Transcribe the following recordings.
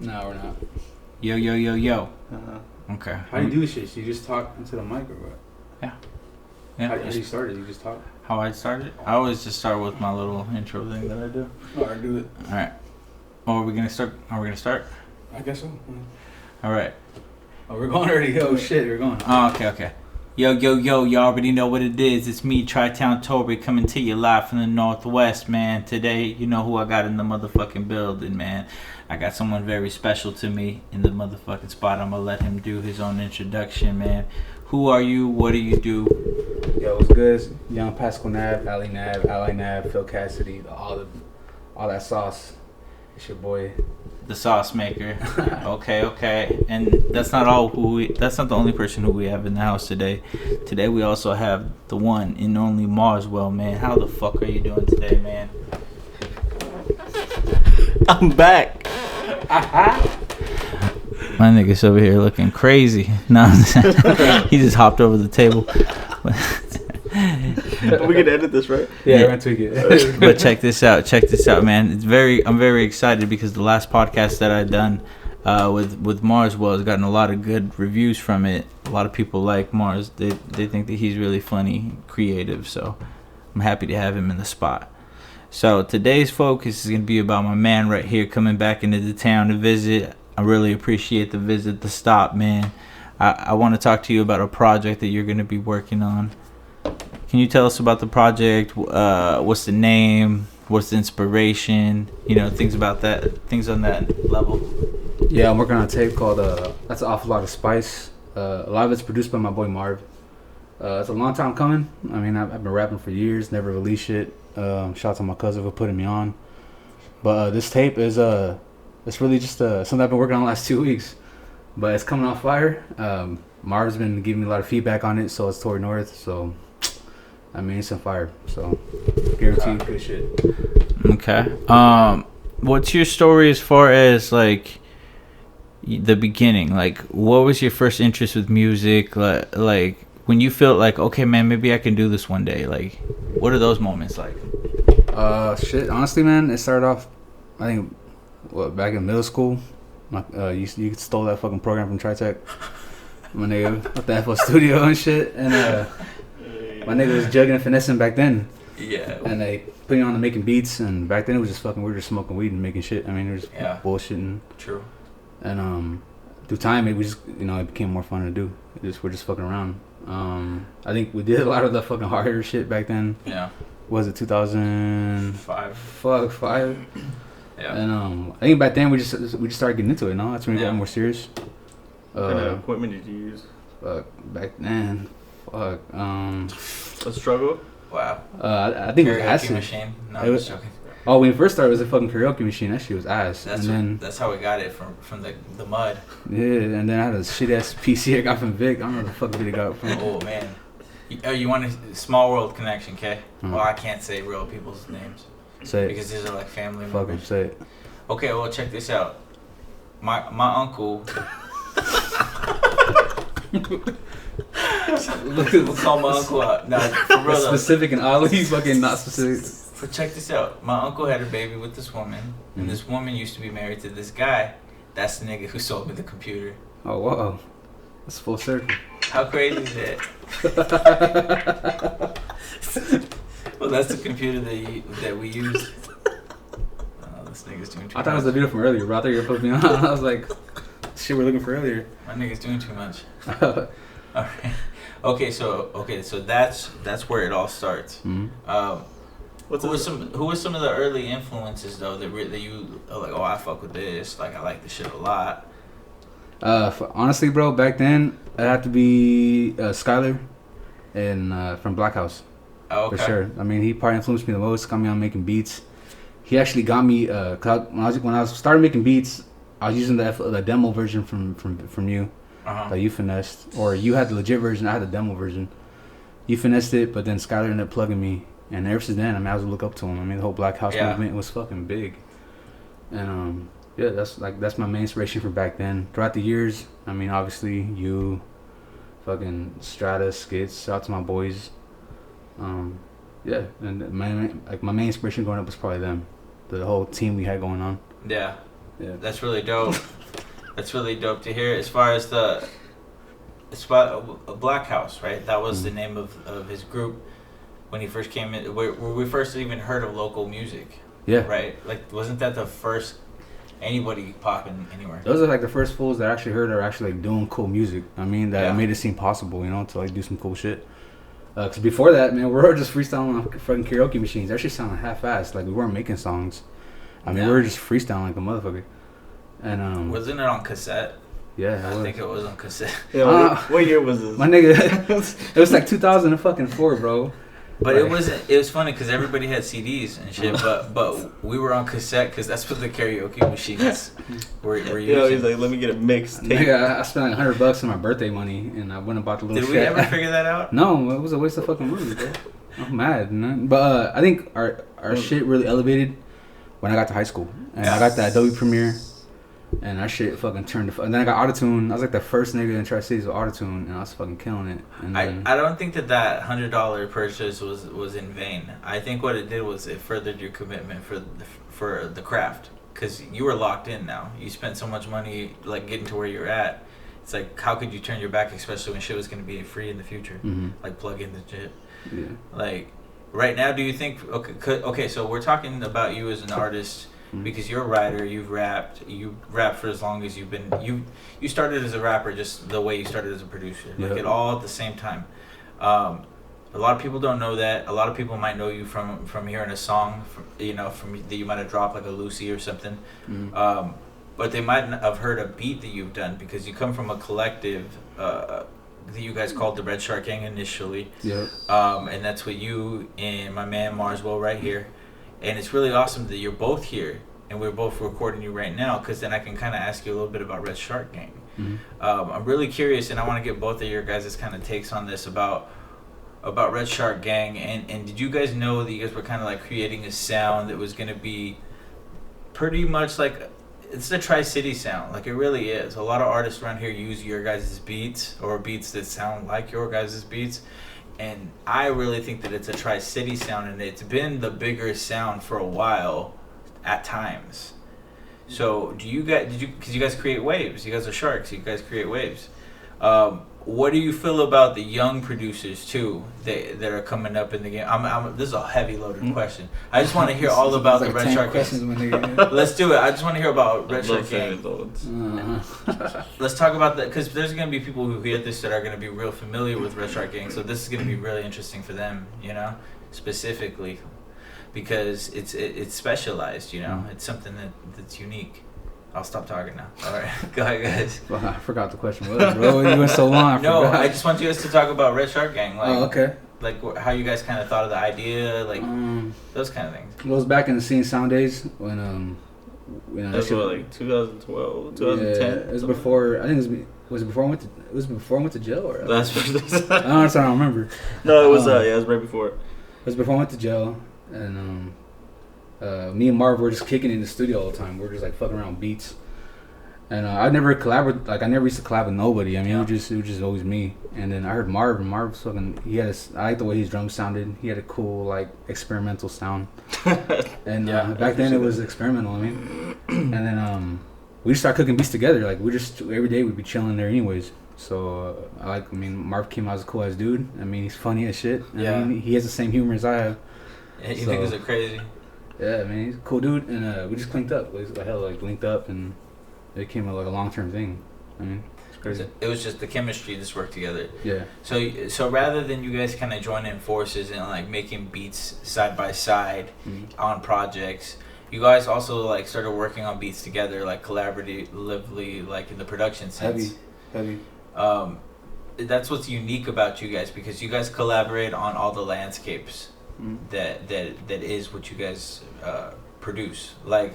No, we're not. Yo. Okay. How do you do this shit? So you just talk into the mic or what? Yeah. How you started? You just talk? How I started? I always just start with my little intro thing that I do. Alright, do it. Alright. Oh, are we gonna start? I guess so. Alright. Oh, we're going already. Oh shit, we're going. Oh, okay. Yo, you already know what it is. It's me, Tri-Town Tory, coming to you live from the Northwest, man. Today, you know who I got in the motherfucking building, man. I got someone very special to me in the motherfucking spot. I'm gonna let him do his own introduction, man. Who are you? What do you do? Yo, what's good? Young Pasco Nav, Ali Nav, Phil Cassidy, all that sauce. It's your boy. The sauce maker. Okay. And that's not that's not the only person who we have in the house today. Today we also have the one and only Marswell, man. How the fuck are you doing today, man? I'm back. My nigga's over here looking crazy. No, he just hopped over the table. We can edit this, right? Yeah, we're gonna tweak it. But check this out, man. I'm very excited because the last podcast that I've done with Marswell has gotten a lot of good reviews from it. A lot of people like Mars. They think that he's really funny, creative. So I'm happy to have him in the spot. So today's focus is gonna be about my man right here coming back into the town to visit. I really appreciate the visit, the stop, man. I want to talk to you about a project that you're gonna be working on. Can you tell us about the project? What's the name? What's the inspiration? You know, things about that, things on that level. Yeah, I'm working on a tape called That's an Awful Lot of Spice. A lot of it's produced by my boy Marv. It's a long time coming. I mean, I've been rapping for years, never released shit. Shout out to my cousin for putting me on. But this tape is it's really just something I've been working on the last 2 weeks. But it's coming off fire. Marv's been giving me a lot of feedback on it, so it's Tory North. So I mean, it's on fire. So guaranteed good shit. Okay. What's your story as far as like the beginning? Like, what was your first interest with music? Like when you felt like, okay, man, maybe I can do this one day. Like, what are those moments like? Shit. Honestly, man, it started off, I think, back in middle school. You stole that fucking program from Tritech. My nigga with the FL Studio and shit, and my nigga was jugging and finessing back then. Yeah. And they put me on to making beats, and back then it was just fucking, we were just smoking weed and making shit. I mean, it was bullshitting. True. And through time, it was just, it became more fun to do. We're just fucking around. I think we did a lot of the fucking harder shit back then. Yeah. Was it 2005? Five. 5. Yeah. And I think back then we just started getting into it. No, that's when we got more serious. What kind of equipment did you use? Back then, A struggle. Wow. I think it was acid. Machine. No, I'm just joking. Oh, when it first started, it was a fucking karaoke machine. That shit was ass. That's how we got it from the mud. Yeah, and then I had a shit ass PC I got from Vic. I don't know where the fuck did it got from. Oh man. You want a small world connection, okay? Mm-hmm. Well, I can't say real people's names. Say it. Because these are like family Fuck members. say it. Okay, well check this out. My uncle. We'll call my uncle out. No, for real. Specific and oddly fucking not specific. But check this out. My uncle had a baby with this woman, and this woman used to be married to this guy. That's the nigga who sold me the computer. Oh wow, that's full circle. How crazy is that? Well, that's the computer that we used. Oh, this nigga's doing too much. I thought it was the video from earlier, bro. I thought you were putting me on. I was like, shit, we're looking for earlier. My nigga's doing too much. All right. Okay, so that's where it all starts. Mm-hmm. Who were some of the early influences though that you are like, oh, I fuck with this, like I like this shit a lot? Honestly, bro, back then it had to be Skyler and from Black House. Oh, okay. For sure. I mean, he probably influenced me the most. Got me on making beats. He actually got me. Cause when I started making beats, I was using the demo version from you. That you finessed, or you had the legit version. I had the demo version. You finessed it, but then Skyler ended up plugging me, and ever since then, I mean, I was look up to him. I mean, the whole Black House movement was fucking big, and that's my main inspiration from back then. Throughout the years, I mean, obviously you, fucking Strata, Skits, shout out to my boys. And my main inspiration growing up was probably them, the whole team we had going on. Yeah. Yeah. That's really dope. That's really dope to hear. As far as Black House, right? That was the name of his group when he first came in. Where we first even heard of local music. Yeah. Right? Like, wasn't that the first anybody popping anywhere? Those are like the first fools that I actually heard are actually like doing cool music. I mean, that made it seem possible, you know, to like do some cool shit. Because before that, man, we were just freestyling on fucking karaoke machines. That shit sounded half-assed. Like, we weren't making songs. I mean, we were just freestyling like a motherfucker. And wasn't it on cassette? Yeah, I think it was on cassette. Yeah, what year was this? My nigga, it was like 2004, bro. But it wasn't. It was funny because everybody had CDs and shit. But we were on cassette because that's what the karaoke machines were using. Yeah, he's like, let me get a mixtape. Nigga, I spent like $100 on my birthday money, and I went and bought the little. Did we ever figure that out? No, it was a waste of fucking money, bro. I'm mad, man. But I think our shit really elevated when I got to high school, and I got that Adobe Premiere. And that shit fucking turned to... And then I got autotune. I was like the first nigga in Tri-Cities with autotune, and I was fucking killing it. And then, I don't think that $100 purchase was in vain. I think what it did was it furthered your commitment for the craft. Because you were locked in now. You spent so much money like getting to where you're at. It's like, how could you turn your back, especially when shit was going to be free in the future? Like, plug in the shit. Yeah. Like, right now, do you think... Okay, so we're talking about you as an artist... Because you're a writer, you've rapped for as long as you've been. You started as a rapper just the way you started as a producer, like it all at the same time. A lot of people don't know that. A lot of people might know you from hearing a song, from that you might have dropped like a Lucy or something. But they might not have heard a beat that you've done because you come from a collective that you guys called the Red Shark Gang initially. And that's with you and my man Marswell right here. And it's really awesome that you're both here and we're both recording you right now because then I can kind of ask you a little bit about Red Shark Gang. I'm really curious and I want to get both of your guys' kind of takes on this about Red Shark Gang. And did you guys know that you guys were kind of like creating a sound that was going to be pretty much like, it's the Tri-City sound. Like it really is. A lot of artists around here use your guys' beats or beats that sound like your guys' beats. And I really think that it's a Tri-City sound, and it's been the bigger sound for a while, at times. So, because you guys create waves, you guys are sharks, you guys create waves. What do you feel about the young producers too that are coming up in the game? This is a heavy loaded question. I just want to hear all about the Red Shark Gang. Let's do it. I just want to hear about Red Shark Gang. Let's talk about that because there's going to be people who hear this that are going to be real familiar with Red Shark Gang. So this is going to be really interesting for them, specifically because it's specialized. It's something that's unique. I'll stop talking now. All right, go ahead, guys. Well, I forgot the question was, bro. You went so long. I just want you guys to talk about Red Shark Gang. Like, okay. Like how you guys kind of thought of the idea, like those kind of things. It was back in the Scene Sound days when that's what, like 2012, 2010. Yeah, it was before. I think was it before I went to. It was before I went to jail, or that's I don't remember. No, it was it was right before. It was before I went to jail, and me and Marv were just kicking in the studio all the time. We were just like fucking around beats, and I never collaborated. Like I never used to collab with nobody. I mean, it was just always me. And then I heard Marv, and Marv's fucking. I like the way his drums sounded. He had a cool like experimental sound. And back then it was experimental. I mean, and then we just started cooking beats together. Like we just every day we'd be chilling there anyways. So Marv came out as a cool ass dude. I mean, he's funny as shit. I mean, he has the same humor as I have. Yeah, you think it's crazy? Yeah, I mean, he's a cool dude, and we just linked up. Linked up, and it became a long-term thing. I mean, it's crazy. It was just the chemistry just worked together. Yeah. So rather than you guys kind of joining forces and like making beats side by side on projects, you guys also like started working on beats together, like collaboratively, like in the production sense. Heavy. That's what's unique about you guys because you guys collaborate on all the landscapes. That is what you guys produce. Like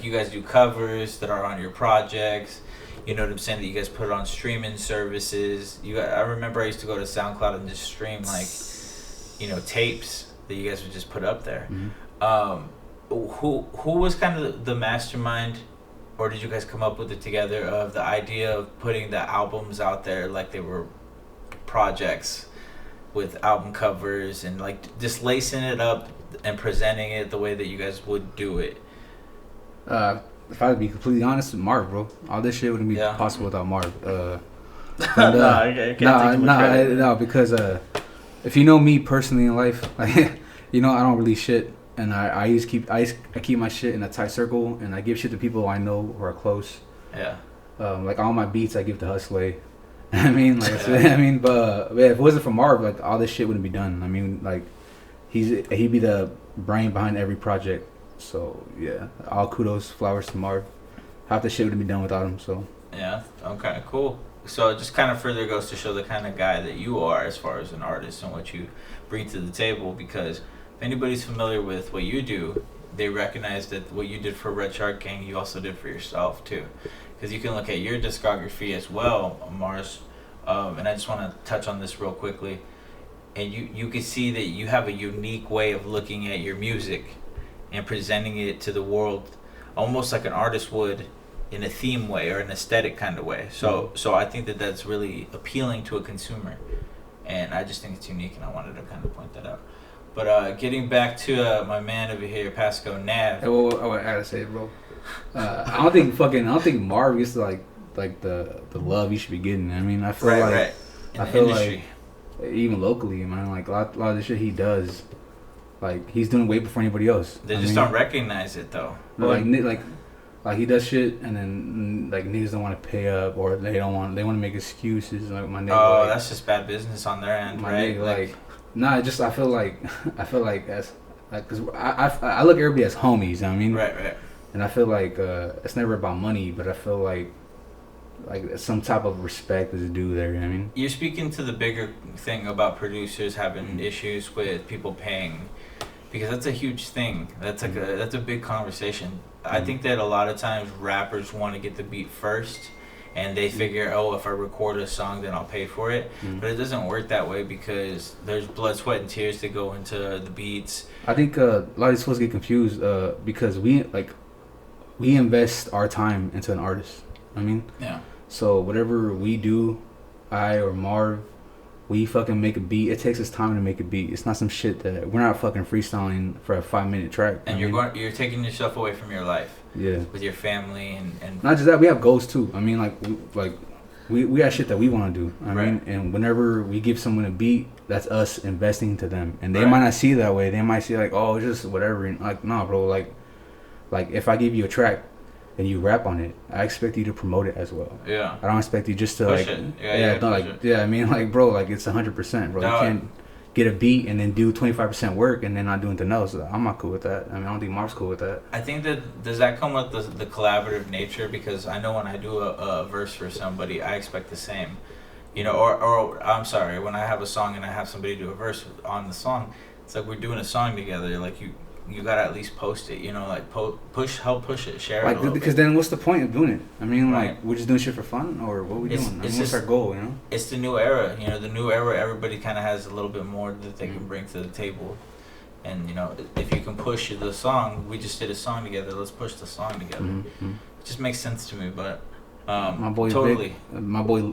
you guys do covers that are on your projects. You know what I'm saying? That you guys put on streaming services. I remember I used to go to SoundCloud and just stream like, tapes that you guys would just put up there. Who was kind of the mastermind, or did you guys come up with it together of the idea of putting the albums out there like they were projects? With album covers and like just lacing it up and presenting it the way that you guys would do it. if I had to be completely honest with Marv, bro, all this shit wouldn't be possible without Marv. I can't take too much credit. No, because if you know me personally in life, like, you know, I don't really shit, and I keep my shit in a tight circle, and I give shit to people I know who are close. Yeah. Like all my beats, I give to Hustley. I mean, like, I mean, but if it wasn't for Marv, like all this shit wouldn't be done. I mean, like, he'd be the brain behind every project. So yeah, all kudos, flowers to Marv. Half the shit wouldn't be done without him. So yeah, okay, cool. So it just kind of further goes to show the kind of guy that you are as far as an artist and what you bring to the table. Because if anybody's familiar with what you do, they recognize that what you did for Red Shark Gang, you also did for yourself too. Because you can look at your discography as well, Mars. And I just want to touch on this real quickly. And you can see that you have a unique way of looking at your music and presenting it to the world almost like an artist would in a theme way or an aesthetic kind of way. So I think that that's really appealing to a consumer. And I just think it's unique, and I wanted to kind of point that out. But getting back to my man over here, Pasco Nav. Hey, well, I gotta say, bro. I don't think Marv gets like the love he should be getting. I mean, I feel like in the industry. Like even locally, man, like a lot of the shit he does, like he's doing way before anybody else. They just don't recognize it though. Like he does shit, and then like niggas don't want to pay up, or they want to make excuses. Like my nigga. Oh, like, that's just bad business on their end, my right? Nigga, like, nah, I feel like as like, cause I look at everybody as homies. You know what I mean, right. And I feel like it's never about money, but I feel like some type of respect is due there. You know what I mean? You're speaking to the bigger thing about producers having issues with people paying, because that's a huge thing. That's like that's a big conversation. I think that a lot of times rappers want to get the beat first, and they figure, oh, if I record a song, then I'll pay for it. But it doesn't work that way, because there's blood, sweat, and tears that go into the beats. I think a lot of these folks get confused because we invest our time into an artist. I mean, yeah. So whatever we do, I or Marv, we fucking make a beat. It takes us time to make a beat. It's not some shit that we're not fucking freestyling for a 5-minute track. And you're taking yourself away from your life. Yeah. With your family and not just that, we have goals too. I mean, we got shit that we want to do. I mean, and whenever we give someone a beat, that's us investing to them. And they might not see it that way. They might see like, oh, it's just whatever. And like, nah, bro. Like if I give you a track and you rap on it, I expect you to promote it as well. Yeah. I don't expect you just to push like it. I mean, like, bro, like it's 100%, bro. No. You can't get a beat and then do 25% work and then not do anything else. I'm not cool with that. I mean, I don't think Mark's cool with that. I think that does that come with the collaborative nature, because I know when I do a verse for somebody, I expect the same, you know, or I'm sorry, when I have a song and I have somebody do a verse on the song, it's like we're doing a song together. Like you gotta at least post it, you know, like help push it, share it. Like, because then what's the point of doing it? I mean, like, we're just doing shit for fun, or what are we doing? I mean, what's our goal, you know? It's the new era, you know. The new era, everybody kind of has a little bit more that they can bring to the table, and you know, if you can push the song, we just did a song together. Let's push the song together. Mm-hmm. It just makes sense to me, but my boy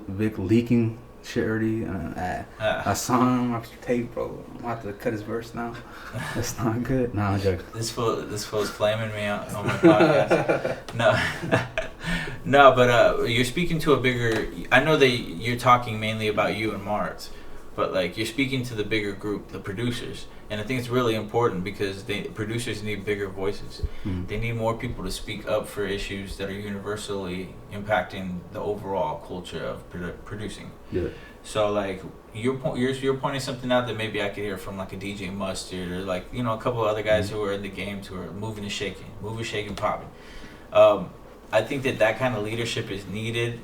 Vic leaking shit already. I saw him off tape, bro. I'm about to cut his verse now. That's not good. Nah, I'm joking. This fool's flaming me on my podcast. No, but you're speaking to a bigger. I know that you're talking mainly about you and Mars, but like you're speaking to the bigger group, the producers, and I think it's really important because producers need bigger voices. They need more people to speak up for issues that are universally impacting the overall culture of producing. Yeah. So like you're pointing something out that maybe I could hear from like a DJ Mustard or like, you know, a couple of other guys who are in the games who are moving and shaking, popping. I think that kind of leadership is needed.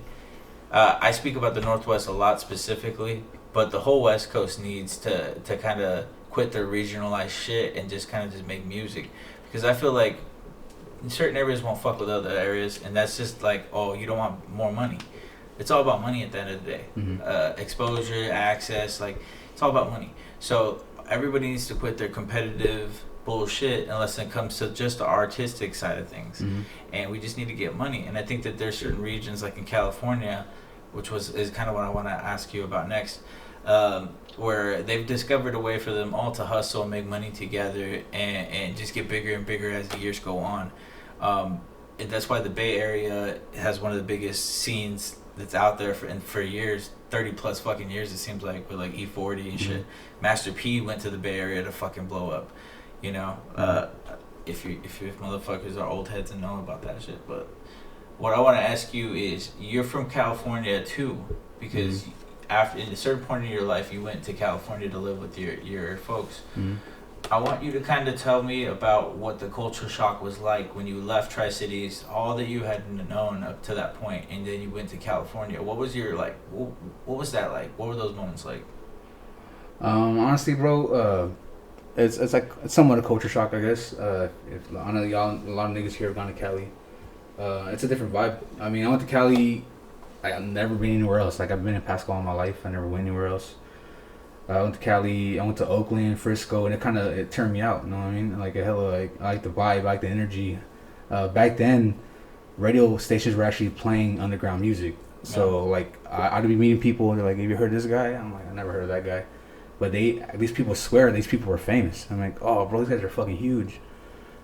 I speak about the Northwest a lot specifically, but the whole West Coast needs to kind of quit their regionalized shit and just kind of just make music, because I feel like certain areas won't fuck with other areas, and that's just like, oh, you don't want more money. It's all about money at the end of the day. Exposure, access, like it's all about money. So everybody needs to quit their competitive bullshit unless it comes to just the artistic side of things. And we just need to get money. And I think that there's certain regions like in California, which is kind of what I want to ask you about next, where they've discovered a way for them all to hustle and make money together and just get bigger and bigger as the years go on. that's why the Bay Area has one of the biggest scenes that's out there for years, 30 plus fucking years it seems like, with like E40 and shit. Master P went to the Bay Area to fucking blow up, you know. If motherfuckers are old heads and know about that shit. But what I want to ask you is, you're from California too, because after in a certain point in your life you went to California to live with your folks. I want you to kind of tell me about what the culture shock was like when you left Tri-Cities, all that you had known up to that point, and then you went to California. What was your, like, what was that like? What were those moments like? Honestly, bro, it's like it's somewhat a culture shock, I guess. If I know y'all, a lot of niggas here have gone to Cali. It's a different vibe. I mean, I went to Cali. I've never been anywhere else. Like, I've been in Pasco all my life. I never went anywhere else. I went to Cali, I went to Oakland, Frisco, and it turned me out, you know what I mean? Like, I like the vibe, I like the energy. Back then, radio stations were actually playing underground music. So, like, I'd be meeting people, and they're like, have you heard this guy? I'm like, I never heard of that guy. But these people swear these people were famous. I'm like, oh, bro, these guys are fucking huge.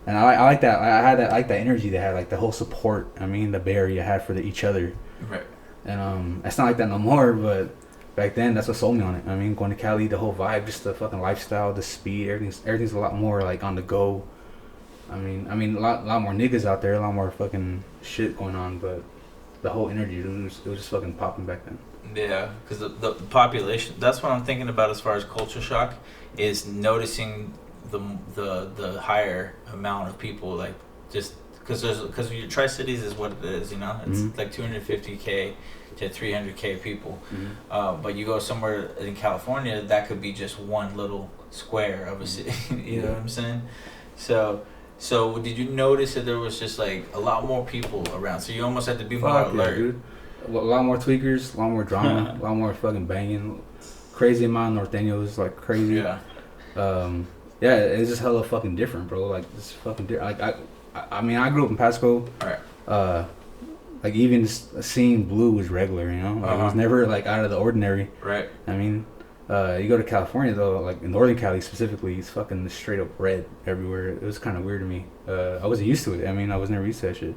And I like that. I like that energy they had, like the whole support, I mean, the Bay Area had for each other. Right. And it's not like that no more, but back then, that's what sold me on it. I mean, going to Cali, the whole vibe, just the fucking lifestyle, the speed, everything's a lot more like on the go. I mean, a lot more niggas out there, a lot more fucking shit going on, but the whole energy, it was just fucking popping back then. Yeah, because the population, that's what I'm thinking about as far as culture shock, is noticing the higher amount of people, like, just because your Tri-Cities is what it is, you know? It's like 250K to 300K people. But you go somewhere in California, that could be just one little square of a city. You know what I'm saying? So did you notice that there was just like a lot more people around? So you almost had to be more alert. Dude. A lot more tweakers, a lot more drama, a lot more fucking banging, crazy amount of Norteños, like crazy. Yeah, it's just hella fucking different, bro. Like, it's fucking different. Like, I mean, I grew up in Pasco. Right. Like, even just seeing blue was regular, you know? Like, it was never, like, out of the ordinary. Right. I mean, you go to California, though, like, in Northern Cali specifically, it's fucking straight up red everywhere. It was kind of weird to me. I wasn't used to it. I mean, I was never used to that shit.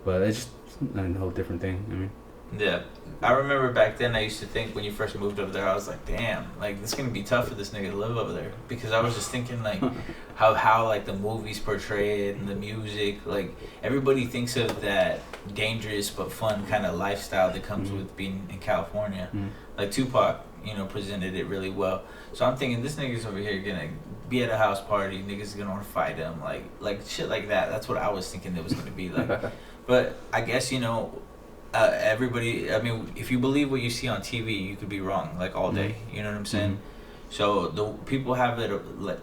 But it's just a whole different thing, I mean. Yeah. I remember back then I used to think when you first moved over there, I was like, damn, like, it's going to be tough for this nigga to live over there. Because I was just thinking, like, how like, the movies portray it and the music. Like, everybody thinks of that dangerous but fun kind of lifestyle that comes with being in California. Like, Tupac, you know, presented it really well. So I'm thinking, this nigga's over here going to be at a house party. Niggas going to want to fight him. Like, shit like that. That's what I was thinking it was going to be like. But I guess, you know, everybody, I mean, if you believe what you see on TV, you could be wrong, like, all day. You know what I'm saying? So the people have it,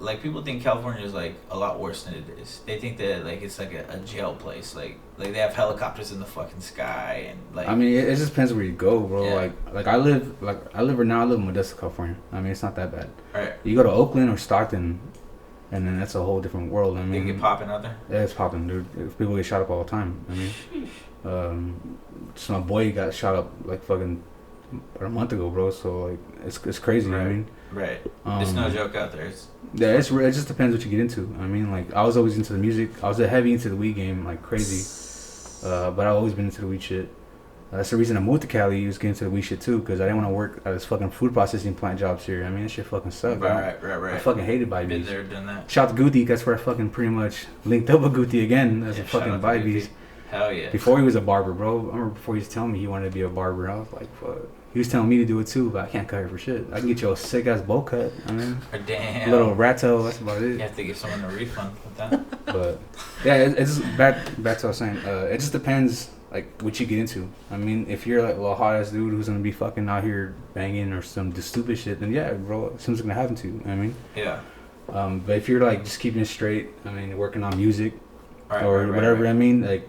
like, people think California is, like, a lot worse than it is. They think that, like, it's like a jail place. Like they have helicopters in the fucking sky, and, like, I mean, it just depends where you go, bro. Yeah. Like I live in Modesto, California. I mean, it's not that bad. Right. You go to Oakland or Stockton, and then that's a whole different world. I mean, they get popping out there. Yeah, it's popping, dude. People get shot up all the time. I mean, so my boy got shot up like fucking a month ago, bro. So, like, it's crazy. Right. I mean, right. It's no joke out there. It just depends what you get into. I mean, like, I was always into the music. I was heavy into the weed game, like crazy. But I've always been into the weed shit. That's the reason I moved to Cali. Was getting into the weed shit too, because I didn't want to work at this fucking food processing plant jobs here. I mean, this shit fucking sucked. Right. I fucking hated Buy Been there, done that. Shout out to Guti. That's where I fucking pretty much linked up with Guti again as a fucking Buy Bees. Hell yeah. Before he was a barber, bro. I remember before he was telling me he wanted to be a barber. I was like, fuck. He was telling me to do it too, but I can't cut hair for shit. I can get you a sick ass bowl cut. I mean, damn. A little rat tail. That's about it. You have to give someone a refund with that. But yeah, it's just back to what I was saying. It just depends, like, what you get into. I mean, if you're like a little hot ass dude who's gonna be fucking out here banging or some stupid shit, then yeah, bro, something's gonna happen to you. I mean, yeah. But if you're like just keeping it straight, I mean, working on music or right, whatever, I mean, like,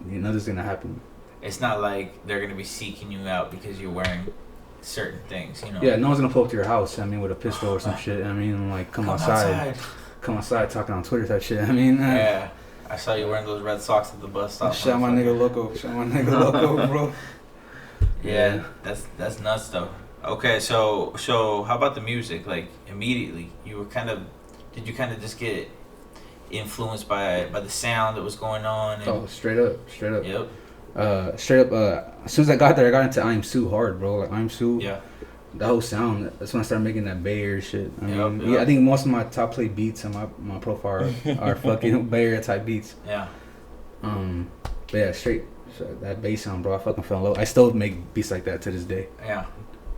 nothing's gonna happen. It's not like they're gonna be seeking you out because you're wearing certain things, you know. Yeah, no one's gonna pull up to your house, I mean, with a pistol or some shit. I mean, like, come outside talking on Twitter type shit. I mean, yeah, I saw you wearing those red socks at the bus stop. Shout my nigga Loco, bro. Yeah, that's nuts though. Okay, so how about the music? Like, immediately, you were did you kind of just get influenced by the sound that was going on? And, straight up. Yep. Straight up. As soon as I got there, I got into I Am Sue hard, bro. Like I Am Sue. Yeah. The whole sound. That's when I started making that Bay Area shit. I mean, Yep. yeah, I think most of my top play beats on my profile are fucking Bay Area type beats. Yeah. But yeah, straight that bass sound, bro. I fucking fell in love. I still make beats like that to this day. Yeah.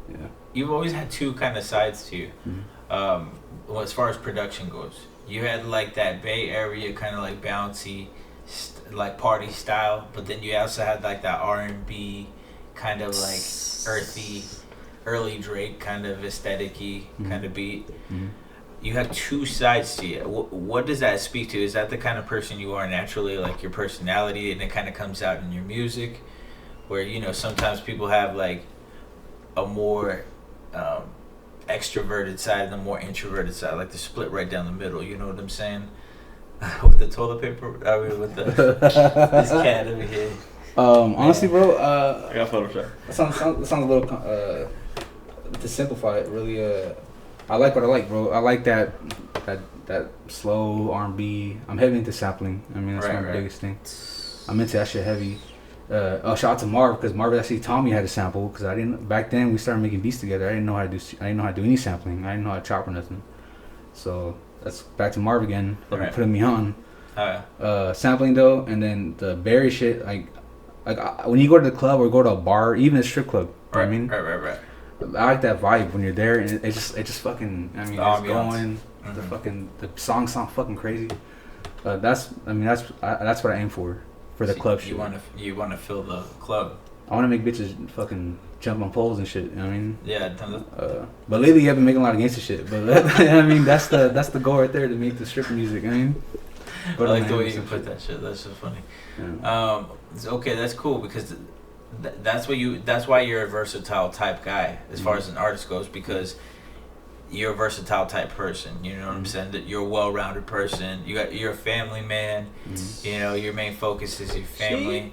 Yeah. You've always had two kind of sides to you. Mm-hmm. Well, as far as production goes, you had like that Bay Area kind of like bouncy, like party style, but then you also had like that R&B kind of like earthy, early Drake kind of aesthetic-y kind of beat. Mm-hmm. You have two sides to you. What does that speak to? Is that the kind of person you are naturally, like your personality, and it kind of comes out in your music? Where, you know, sometimes people have like a more extroverted side and a more introverted side, like the split right down the middle, you know what I'm saying? With the toilet paper, I mean with the this cat over here. Honestly, bro, I got Photoshop. It sounds a little to simplify it. Really, I like what I like, bro. I like that slow R&B. I'm heavy into sampling. I mean, that's my biggest thing. I'm into that shit heavy. Shout out to Marv, because Marv actually taught me how to sample, because I didn't back then. We started making beats together. I didn't know how to do any sampling. I didn't know how to chop or nothing. So that's back to Marv again, putting me on. Sampling though, and then the Barry shit, like when you go to the club or go to a bar, even a strip club. Right. I mean, Right. I like that vibe when you're there, and it just fucking. I mean, it's going. Mm-hmm. The songs sound fucking crazy. That's what I aim for the club shit. You want to fill the club. I want to make bitches fucking jump on poles and shit. You know what I mean? Yeah. But lately I've been making a lot of gangster shit. But I mean that's the goal right there, to make the strip music. I mean, but I like the way you put that shit. That's just funny. Yeah. Okay, that's cool, because that's why you're a versatile type guy as far as an artist goes, because you're a versatile type person. You know what I'm saying? That you're a well-rounded person. You're a family man. You know, your main focus is your family.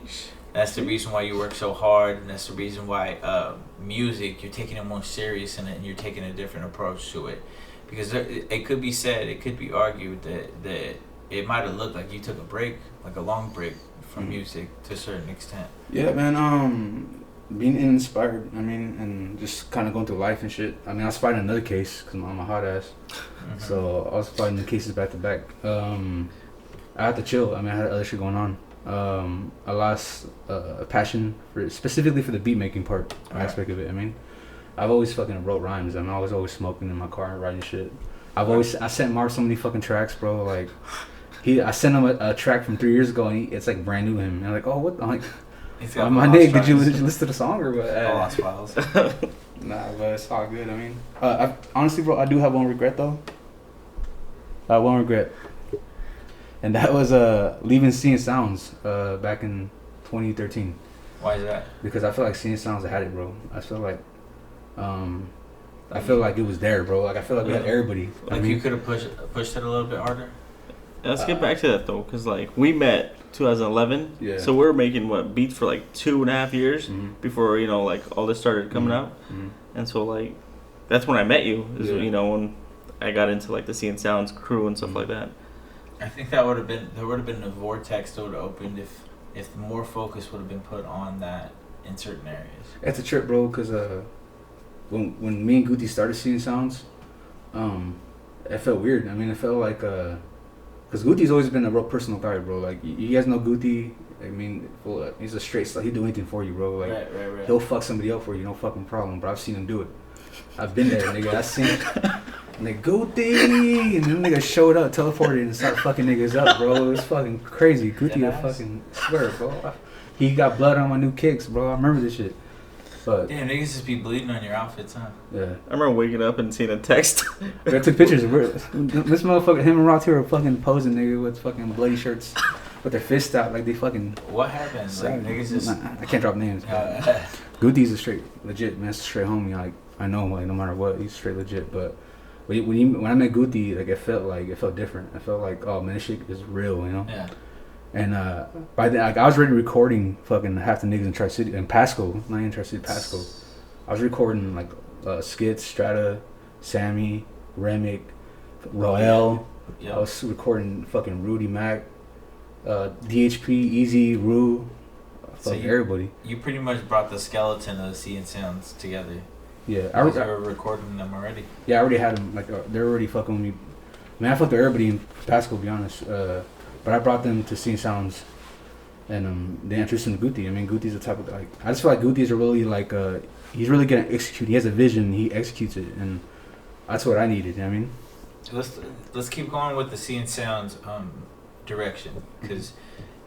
That's the reason why you work so hard, and that's the reason why music, you're taking it more serious in it, and you're taking a different approach to it. Because it could be said, it could be argued that it might have looked like you took a break, like a long break from music to a certain extent. Yeah, man. Being inspired, I mean, and just kind of going through life and shit. I mean, I was fighting another case because I'm a hot ass. So I was fighting the cases back to back. I had to chill. I mean, I had other shit going on. I lost a passion specifically for the beat making aspect of it. I mean, I've always fucking wrote rhymes. I mean, I was always smoking in my car and writing shit. I sent Mark so many fucking tracks, bro. Like, I sent him a track from 3 years ago, and it's like brand new to him. And I'm like, oh, what? I'm like, my nigga, did you listen to the song or what? Lost files. Nah, but it's all good. I mean, honestly, bro, I do have one regret though. One regret, and that was leaving Seeing Sounds back in 2013. Why is that? Because I feel like Seeing Sounds had it, bro. I feel like it was there, bro. Like I feel like we had everybody. Like, I mean, you could have pushed it a little bit harder. Let's get back to that though, because like we met 2011, so we were making beats for like 2.5 years before, you know, like all this started coming out, and so like that's when I met you. You know, when I got into like the Seeing Sounds crew and stuff like that. I think there would have been a vortex that would have opened if more focus would have been put on that in certain areas. It's a trip, bro, because when me and Guti started Seeing Sounds, it felt weird. I mean, it felt like because Guti's always been a real personal guy, bro. Like, you guys know Guti. I mean, he's a straight slut. He'll do anything for you, bro. Like, right. He'll fuck somebody up for you, no fucking problem. But I've seen him do it. I've been there, nigga. I seen it. Nigga, Guti! And then nigga showed up, teleported, and started fucking niggas up, bro. It was fucking crazy. Guti, I fucking swear, bro. He got blood on my new kicks, bro. I remember this shit. But damn, niggas just be bleeding on your outfits, huh? Yeah. I remember waking up and seeing a text. I took pictures of it. This motherfucker, him and Rock were fucking posing, nigga, with fucking bloody shirts, with their fists out, like they fucking. What happened? Like, niggas just. I can't drop names. Guti's a straight legit man, straight homie. Like, I know him, like, no matter what, he's straight legit. But when I met Guti, like, it felt different. I felt like, oh man, this shit is real, you know. Yeah. And by then, like, I was already recording fucking half the niggas in Tri-City, in Pasco, not in Tri-City, Pasco. I was recording like Skits, Strata, Sammy, Remick, Roel, I was recording fucking Rudy Mac, DHP, Easy, Rue, everybody. You pretty much brought the skeleton of the Sea and Sounds together. Yeah, I were recording them already. Yeah, I already had them. Like they're already fucking with me. I mean, I fucked with everybody in Pasco, to be honest. But I brought them to Sea and Sounds, and they introduced them to Guti. I mean, Guti's the type of like I just feel like Guti's a really like he's really gonna execute. He has a vision. He executes it, and that's what I needed. You know what I mean? Let's keep going with the Sea and Sounds direction, because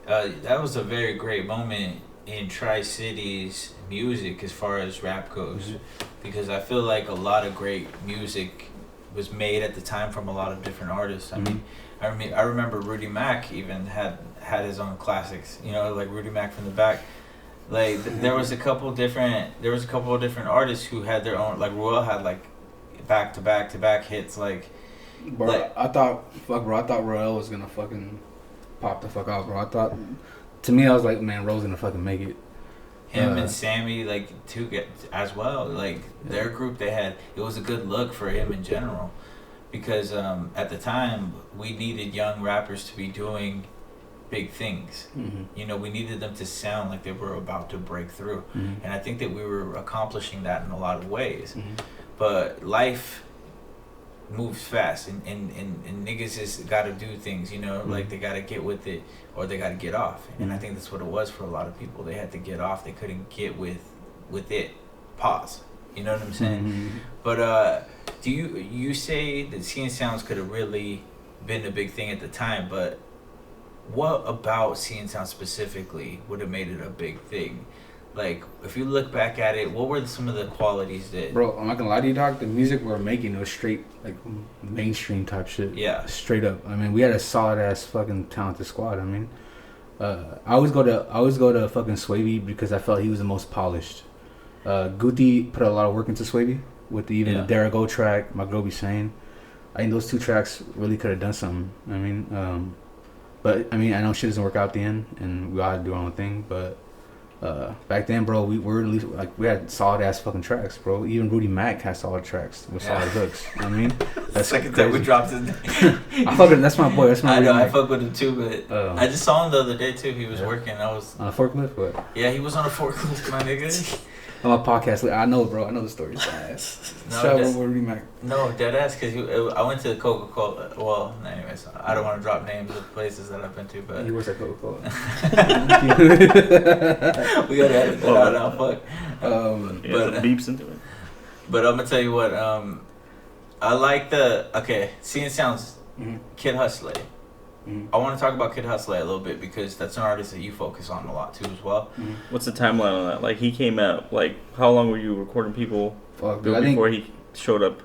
that was a very great moment in Tri-Cities music as far as rap goes, because I feel like a lot of great music was made at the time from a lot of different artists. I mean, I remember Rudy Mac even had his own classics, you know, like Rudy Mac from the Back. Like there was a couple of different artists who had their own, like Royal had like back to back hits, like. Bro, like, I thought Royal was gonna fucking pop the fuck out, bro. To me, I was like, man, Royal's gonna fucking make it. Him and Sammy, like, too, as well. Like, their group, it was a good look for him in general. Because at the time, we needed young rappers to be doing big things. Mm-hmm. You know, we needed them to sound like they were about to break through. Mm-hmm. And I think that we were accomplishing that in a lot of ways. Mm-hmm. But life moves fast, and niggas just gotta do things, you know, like they gotta get with it or they gotta get off. And I think that's what it was for a lot of people. They had to get off. They couldn't get with it. Pause. You know what I'm saying? Mm-hmm. But do you say that Sea and Sounds could have really been a big thing at the time, but what about Sea and Sounds specifically would have made it a big thing? Like, if you look back at it, what were some of the qualities that... Bro, I'm not gonna lie to you, dog. The music we were making was straight, like, mainstream type shit. Yeah. Straight up. I mean, we had a solid-ass fucking talented squad. I mean, I always go to fucking Swavey because I felt he was the most polished. Guti put a lot of work into Swavey with the Derek O track, My Girl Be Saying. I think those two tracks really could have done something. I mean, but, I mean, I know shit doesn't work out at the end, and we all had to do our own thing, but... back then, bro, we were at least like we had solid ass fucking tracks, bro. Even Rudy Mac had solid tracks with solid hooks. I mean, that's second time we dropped his name. I fuck with that's my boy. That's my. I know. I fuck with him too, but I just saw him the other day too. He was working. I was on a forklift. What? Yeah, he was on a forklift, my nigga. On my podcast, like, I know, bro. I know the story. No, dead ass. Because I went to Coca-Cola. Well, anyways, I don't want to drop names of places that I've been to, but he works at Coca-Cola. We gotta edit that out now. Fuck. But beeps into it. But I'm gonna tell you what. I like Sea and Sounds, Kid Hustler. Mm-hmm. I want to talk about Kid Hustler a little bit because that's an artist that you focus on a lot too as well. Mm-hmm. What's the timeline on that? Like, he came out, like, how long were you recording people before he showed up?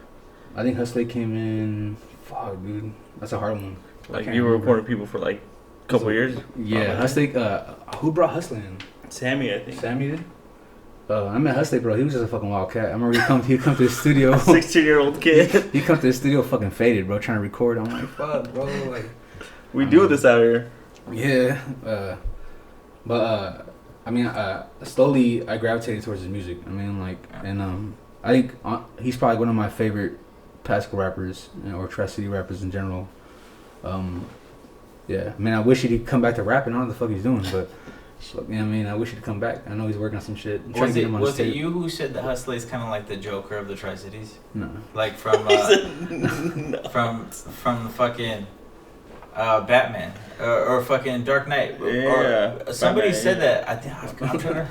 I think Hustler came in, fuck, dude, that's a hard one. Like, you were recording people for like a couple of years? Yeah, Hustler, who brought Hustler in? Sammy, I think. Sammy did? I met Hustler, bro. He was just a fucking wild cat. I remember he'd come to the studio. 16-year-old kid. He'd come to the studio fucking faded, bro, trying to record. I'm like, fuck, bro, like... We do this out here. Yeah, but I mean, slowly I gravitated towards his music. I mean, like, and I think he's probably one of my favorite Pasco rappers, or Tri-City rappers in general. Yeah, I mean, I wish he'd come back to rapping. I don't know what the fuck he's doing, but you know what I mean, I wish he'd come back. I know he's working on some shit. Was it you who said that Hustler is kind of like the Joker of the Tri-Cities? No, like from from the fucking. Batman or fucking Dark Knight. Yeah. Or somebody Batman, said that. I think I'm trying to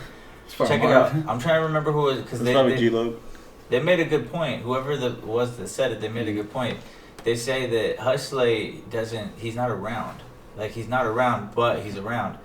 check it out. I'm trying to remember who it was because they made a good point. Whoever was that said it, they made a good point. They say that Huxley he's not around. Like, he's not around, but he's around.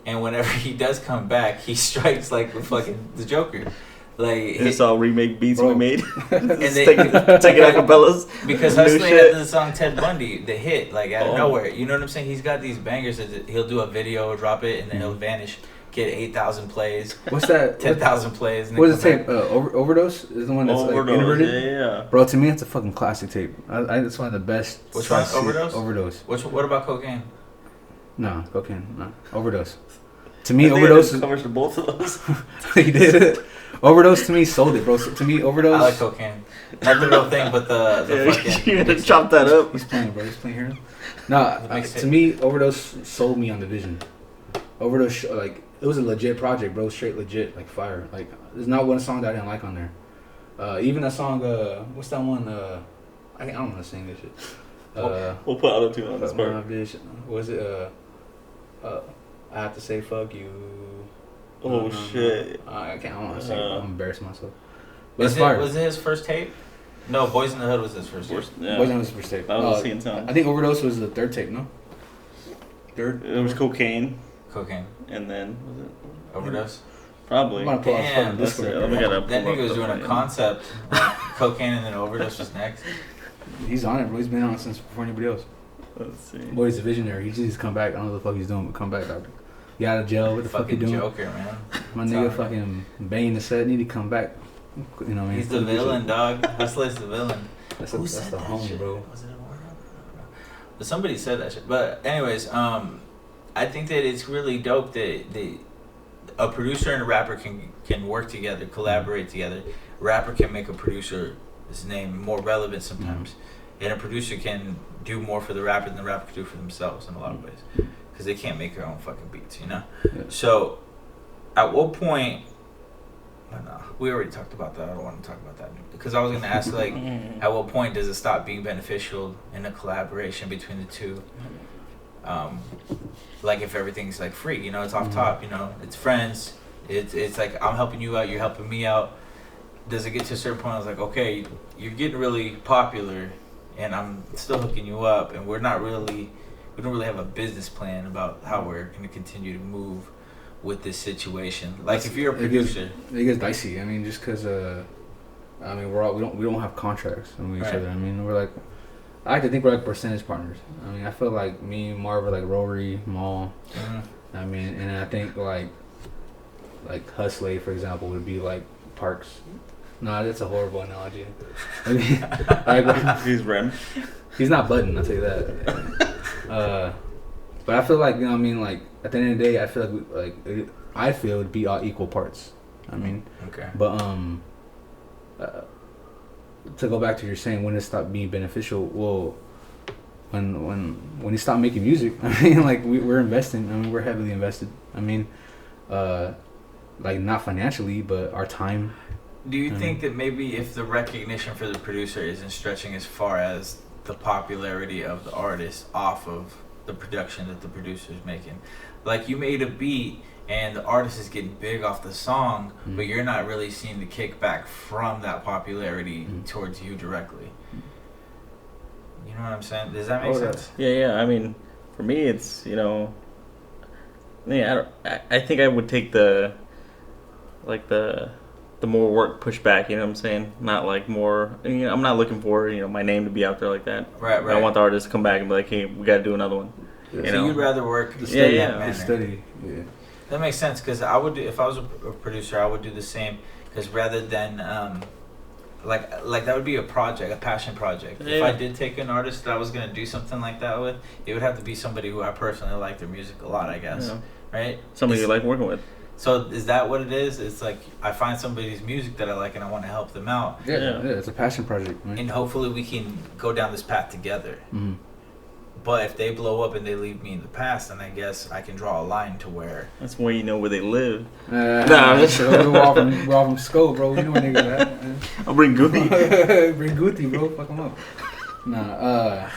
And whenever he does come back, he strikes like the Joker. Like, it's all remake beats we made. And they taking acapellas. Because Hustler had the song Ted Bundy, the hit, like, out of nowhere. You know what I'm saying? He's got these bangers that he'll do a video, drop it, and then he'll vanish, get 8,000 plays. What's that? 10,000 plays. And what is the tape? Overdose is the one that's like inverted? Yeah. Bro, to me, it's a fucking classic tape. It's one of the best. Which one? Overdose? Overdose. What about Cocaine? No, Cocaine. No. Overdose. To me, Overdose covers both of those. He did. Overdose to me sold it, bro. So, to me, Overdose. I like cocaine. Not the real thing, but the fucking. You gotta chop that up. He's playing, bro. He's playing here. No, to me, Overdose sold me on the vision. Overdose, like, it was a legit project, bro. Straight legit, like fire. Like, there's not one song that I didn't like on there. Even that song, what's that one? I don't want to sing this shit. We'll put auto-tune on this part. Was it? I have to say fuck you. Oh shit! I can't. I don't want to sing. I'm embarrassing myself. But was it his first tape? No, Boys in the Hood was his first tape. Yeah. Boys in the Hood was his first tape. That was Seeing Sound. I think Overdose was the third tape. No. Third. It was Cocaine. And then was it Overdose? Probably. Damn, that nigga was doing a concept. Like, cocaine and then Overdose was next. He's on it, bro. He's been on it since before anybody else. Let's see. Boy, he's a visionary. He just come back. I don't know what the fuck he's doing, but come back, dog. He out of jail. What the fuck you doing? Joker, man. My nigga fucking banging the set. Need to come back. You know what I mean? He's the villain, dog. Hustler's the villain. That's the homie, bro. Was it a word? But somebody said that shit. But anyways, I think that it's really dope that a producer and a rapper can work together, collaborate together. A rapper can make a producer's name more relevant sometimes, and a producer can do more for the rapper than the rapper can do for themselves in a lot of ways, because they can't make their own fucking beats, you know. Yeah. So, at what point? No, we already talked about that. I don't want to talk about that because I was gonna ask, like, at what point does it stop being beneficial in a collaboration between the two? Like if everything's like free, you know, it's off top, you know, it's friends, it's like I'm helping you out, you're helping me out. Does it get to a certain point? I was like, okay, you're getting really popular, and I'm still hooking you up, and we don't really have a business plan about how we're going to continue to move with this situation. Like if you're a producer, it gets dicey. I mean, just because I mean we don't have contracts with each other. I mean, we're like. I like to think we're like percentage partners. I mean, I feel like me and Marv are like Rory, Maul. I mean, and I think like Husley, for example, would be like Parks. No, that's a horrible analogy. I mean, he's Rem. He's not Button, I'll tell you that. But I feel like, you know what I mean, like at the end of the day, I feel like I feel it'd be all equal parts. I mean, okay. But to go back to your saying when it stopped being beneficial, well, when you stop making music, I mean, like we're investing. I mean, we're heavily invested. I mean, like not financially, but our time. Do you think that maybe if the recognition for the producer isn't stretching as far as the popularity of the artist off of the production that the producer is making, like you made a beat and the artist is getting big off the song, but you're not really seeing the kickback from that popularity towards you directly. You know what I'm saying? Does that make sense? Yeah. I mean, for me, it's, you know, I think I would take the more work pushed back. You know what I'm saying? Not like more. You know, I'm not looking for, you know, my name to be out there like that. Right. I want the artist to come back and be like, hey, we got to do another one. Yeah. So you'd rather work the steady. Yeah. That makes sense, because I would do, if I was a producer, I would do the same, because rather than like that would be a project, a passion project. Yeah. If I did take an artist that I was gonna do something like that with, it would have to be somebody who I personally like their music a lot, I guess. Yeah. Right? Somebody you like working with. So is that what it is? It's like I find somebody's music that I like and I want to help them out. Yeah, it's a passion project. Right? And hopefully we can go down this path together. Mm-hmm. But if they blow up and they leave me in the past, then I guess I can draw a line to where... That's where you know where they live. We're all from Skull, bro. You know where niggas at. Man. I'll bring Guti. Bring Guti, bro. Fuck him up. Nah,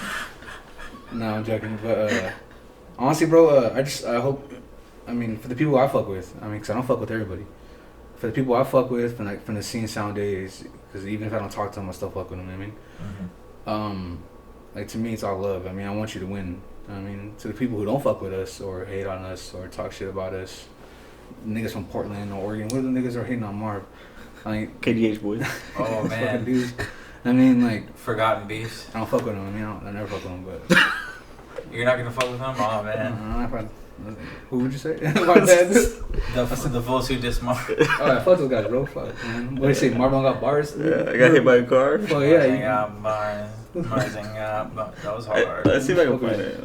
I'm joking. But honestly, bro, I hope... I mean, for the people I fuck with, I mean, because I don't fuck with everybody. For the people I fuck with, from the Seeing Sound days, because even if I don't talk to them, I still fuck with them, you know what I mean? Like, to me, it's all love. I mean, I want you to win. I mean, to the people who don't fuck with us or hate on us or talk shit about us, niggas from Portland or Oregon, what are the niggas that are hating on Marv? Like, KDH boys. Oh, man. Dudes. I mean, like... Forgotten Beefs. I don't fuck with them. I mean, I never fuck with them, but... You're not going to fuck with them? Oh, man. Who would you say? My dad. The fools who diss Marv. Oh, yeah, fuck those guys, bro. Fuck, man. What do you say? Marv don't got bars? Yeah, I got hit by a car. Oh, yeah. That was hard. Let's see if I can find it.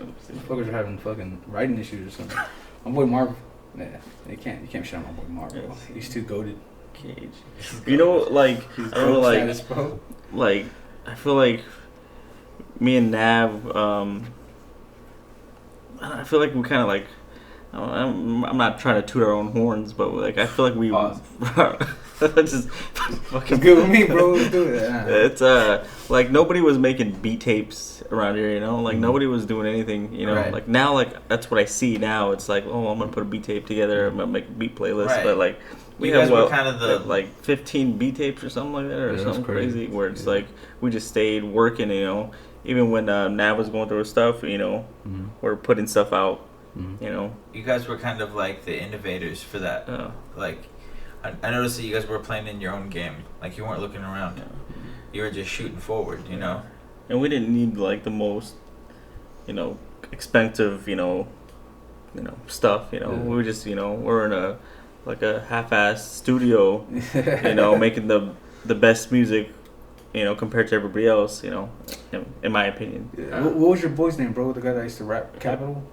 Fuckers are having fucking writing issues or something. My boy Marv, you can't shit on my boy Marv, bro. He's too goated. Cage. You know, like I don't know, like I feel like me and Nav. I feel like we kind of like. I'm not trying to toot our own horns, but like I feel like we just fucking good with me, bro. Let's do it. It's like nobody was making beat tapes around here, you know. Like nobody was doing anything, you know. Right. Like now, like that's what I see now. It's like, oh, I'm gonna put a beat tape together. I'm gonna make a beat playlist, Right. But like we guys have were kind of the like 15 beat tapes or something like that, or something crazy. Where it's like we just stayed working, you know. Even when Nav was going through his stuff, you know, we're putting stuff out. You know, you guys were kind of like the innovators for that. Like, I noticed that you guys were playing in your own game. Like, you weren't looking around. Yeah. You were just shooting forward, you know. And we didn't need like the most, you know, expensive, you know, stuff. You know, we were just, you know, we're in a half-ass studio, you know, making the best music, you know, compared to everybody else. You know, in my opinion. Yeah. What was your boy's name, bro? The guy that used to rap, Capital.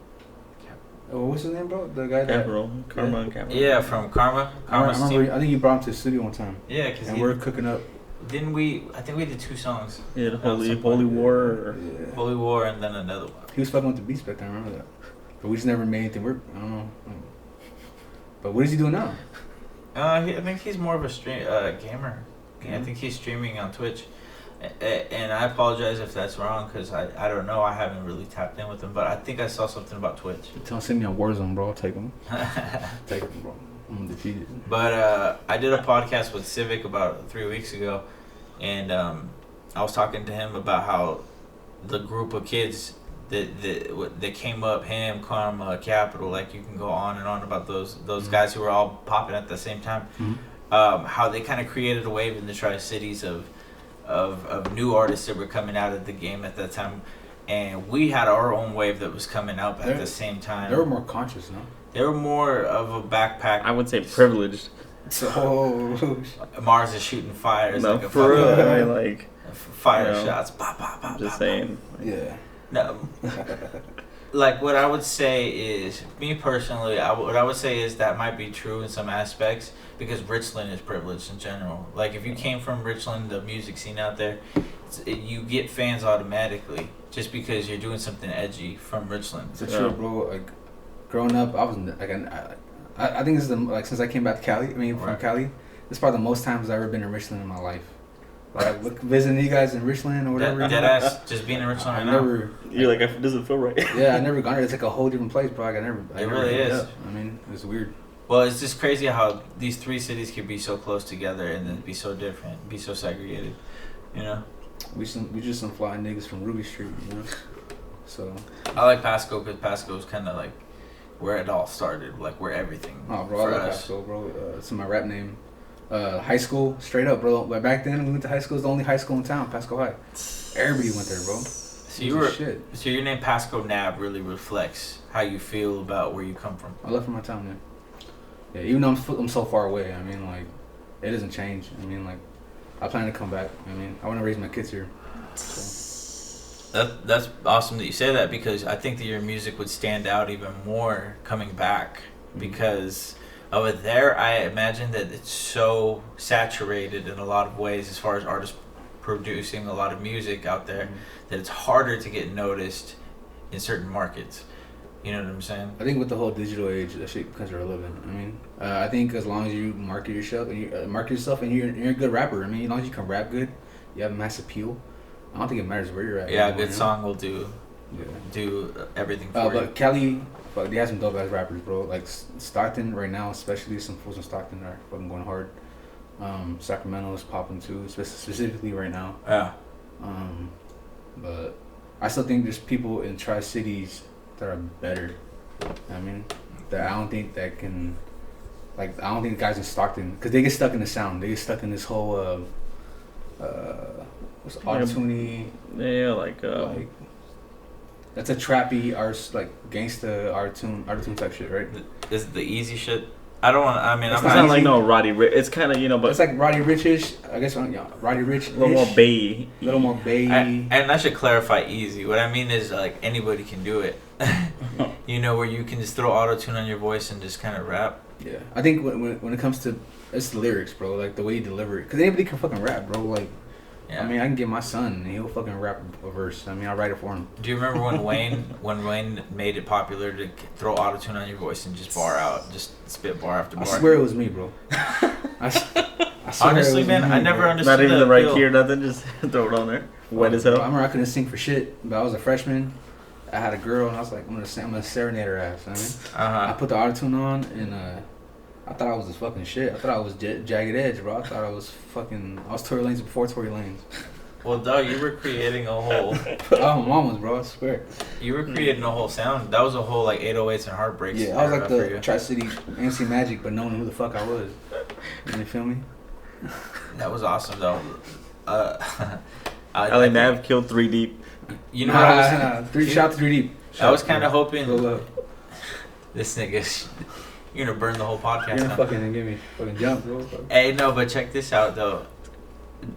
Oh, what's his name, bro? The guy that Karma and Capital. Yeah, from Karma. I remember. I think you brought him to the studio one time. Yeah, because we're cooking up. Didn't we? I think we did 2 songs. Yeah, the Holy War. Yeah. Holy War, and then another one. He was fucking with the beats back then. I remember that. But we just never made anything work. I don't know. But what is he doing now? I think he's more of a gamer. I think he's streaming on Twitch. And I apologize if that's wrong, because I don't know. I haven't really tapped in with him, but I think I saw something about Twitch. Tell him send me on Warzone, bro. I'll take him. Take him, bro. I'm defeated. But I did a podcast with Civic about 3 weeks ago, and I was talking to him about how the group of kids that came up, him, Karma, Capital, like you can go on and on about those guys who were all popping at the same time. How they kind of created a wave in the Tri-Cities of new artists that were coming out of the game at that time, and we had our own wave that was coming up at the same time. They were more conscious, no? They were more of a backpack. I would say privileged. So Mars is shooting fires. No, like for real. I mean, like fire shots. Pop, pop, pop. Just pop, saying. Pop. Yeah. No. Like what I would say is, me personally, what I would say is that might be true in some aspects, because Richland is privileged in general. Like if you came from Richland, the music scene out there, you get fans automatically just because you're doing something edgy from Richland. It's true, bro. Like growing up, I was like, I think this is since I came back to Cali. I mean, from Cali, this is probably the most times I've ever been in Richland in my life. Like visiting you guys in Richland or whatever. Dead ass, just being in Richland right now. You're like, it doesn't feel right. Yeah, I never gone there. It's like a whole different place, bro. It really is. I mean, it's weird. Well, it's just crazy how these 3 cities could be so close together and then be so different, be so segregated. You know. We just some fly niggas from Ruby Street, you know. So. I like Pasco because Pasco is kind of like where it all started, like where everything. Oh, bro, I like Pasco, bro. It's my rap name. High school, straight up, bro. But back then, we went to high school. It was the only high school in town, Pasco High. Everybody went there, bro. So your name Pasco Nav really reflects how you feel about where you come from. I love from my town, man. Yeah, even though I'm so far away, I mean, like, it doesn't change. I mean, like, I plan to come back. I mean, I want to raise my kids here. So. That's awesome that you say that, because I think that your music would stand out even more coming back, because over there, I imagine that it's so saturated in a lot of ways as far as artists producing a lot of music out there, that it's harder to get noticed in certain markets. You know what I'm saying? I think with the whole digital age, that shit becomes irrelevant. I mean, I think as long as you market yourself and you're a good rapper. I mean, as long as you can rap good, you have mass appeal. I don't think it matters where you're at. Yeah, a good song will do everything for you. But Cali, they have some dope ass rappers, bro. Like Stockton right now, especially some fools in Stockton are fucking going hard. Sacramento is popping too, specifically right now. Yeah. But I still think there's people in Tri-Cities that are better. I mean, that I don't think that can. Like, I don't think the guys in Stockton, because they get stuck in the sound. They get stuck in this whole what's auto-tuning? Yeah, like that's a trappy art, like gangsta auto-tune type shit, right? Is it the easy shit? I don't want. I mean, it's not like no Roddy Rich. It's kind of but it's like Roddy Rich-ish. I guess Roddy Rich. A little more bay. A little more bay. And I should clarify easy. What I mean is like anybody can do it. You know, where you can just throw auto-tune on your voice and just kind of rap. Yeah, I think when it comes to it's the lyrics, bro. Like the way you deliver it, because anybody can fucking rap, bro. Like, yeah. I mean, I can get my son and he'll fucking rap a verse. I mean, I'll write it for him. Do you remember when Wayne made it popular to throw autotune on your voice and just bar out, just spit bar after bar? I swear it was me, bro. Honestly, man, I never understood. Not even the right key or nothing, just throw it on there. Wet as hell. I remember I couldn't sing for shit, but I was a freshman. I had a girl and I was like, I'm gonna serenade her ass. You know what I mean? I put the autotune on and I thought I was this fucking shit. I thought I was Jagged Edge, bro. I thought I was Tory Lanez before Tory Lanez. Well, dog, you were creating a whole... Oh, mamas, bro, I swear. You were creating a whole sound. That was a whole, like, 808s and heartbreaks. Yeah, I was like the Tri-City MC Magic, but knowing who the fuck I was. You feel me? That was awesome, though. LA Nav killed 3 Deep. You know shout to 3 Deep. I was kind of hoping... This nigga... You're gonna burn the whole podcast. You're gonna fucking give me fucking jump, bro. Hey, no, but check this out, though.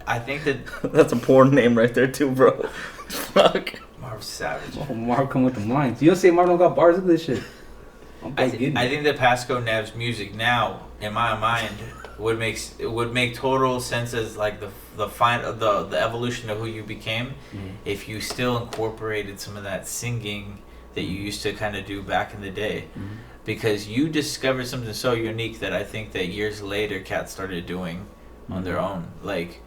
I think that... That's a porn name right there, too, bro. Fuck. Marv Savage. Oh, Marv come with them lines. You don't say Marv don't got bars of this shit. I think that Pasco Nav's music now, in my mind, would make total sense as like the evolution of who you became, if you still incorporated some of that singing that you used to kind of do back in the day, because you discovered something so unique that I think that years later cats started doing on their own, like,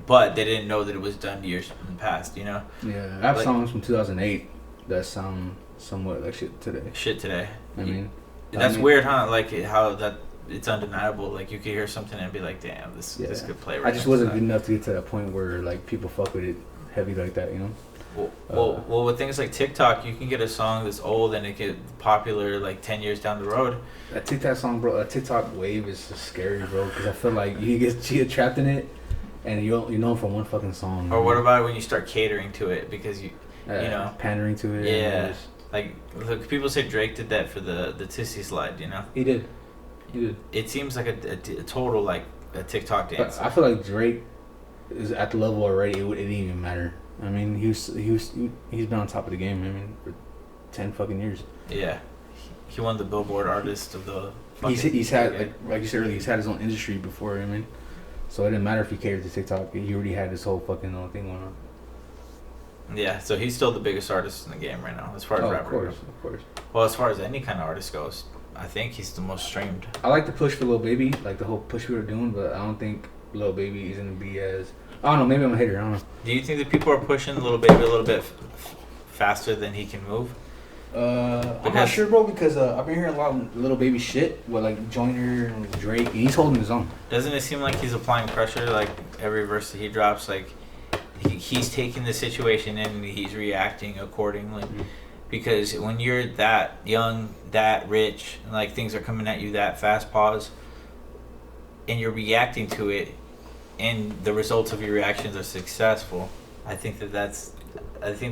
but they didn't know that it was done years in the past, you know. Yeah, I have songs from 2008 that sound somewhat like shit today. I mean, that's weird, huh? Like how that it's undeniable. Like you could hear something and be like, "Damn, this could play." Right, I just wasn't good enough to get to that point where like people fuck with it heavy like that, you know. Well, with things like TikTok, you can get a song that's old and it get popular like 10 years down the road. That TikTok song, bro, a TikTok wave is just scary, bro, because I feel like you get trapped in it, and you know from one fucking song. Or what about when you start catering to it because you know, pandering to it? Yeah, like look, people say Drake did that for the Tissy slide, you know. He did. It seems like a total like a TikTok dance. But I feel like Drake is at the level already. It didn't even matter. I mean, he's been on top of the game. I mean, for 10 fucking years. Yeah, he won the Billboard Artist of the. He's had like you said earlier, he's had his own industry before. I mean, so it didn't matter if he catered to TikTok. He already had this whole fucking little thing going on. Yeah, so he's still the biggest artist in the game right now, as far as rapper goes. Of course. Well, as far as any kind of artist goes, I think he's the most streamed. I like the push for Lil Baby, like the whole push we were doing, but I don't think Lil Baby is gonna be as. I don't know. Maybe I'm a hater. I don't know. Do you think that people are pushing Lil Baby a little bit faster than he can move? I'm not sure, bro, because I've been hearing a lot of Lil Baby shit with like Joyner and Drake, and he's holding his own. Doesn't it seem like he's applying pressure? Like every verse that he drops, like he's taking the situation and he's reacting accordingly. Because when you're that young, that rich, and like things are coming at you that fast, and you're reacting to it, and the results of your reactions are successful, I think that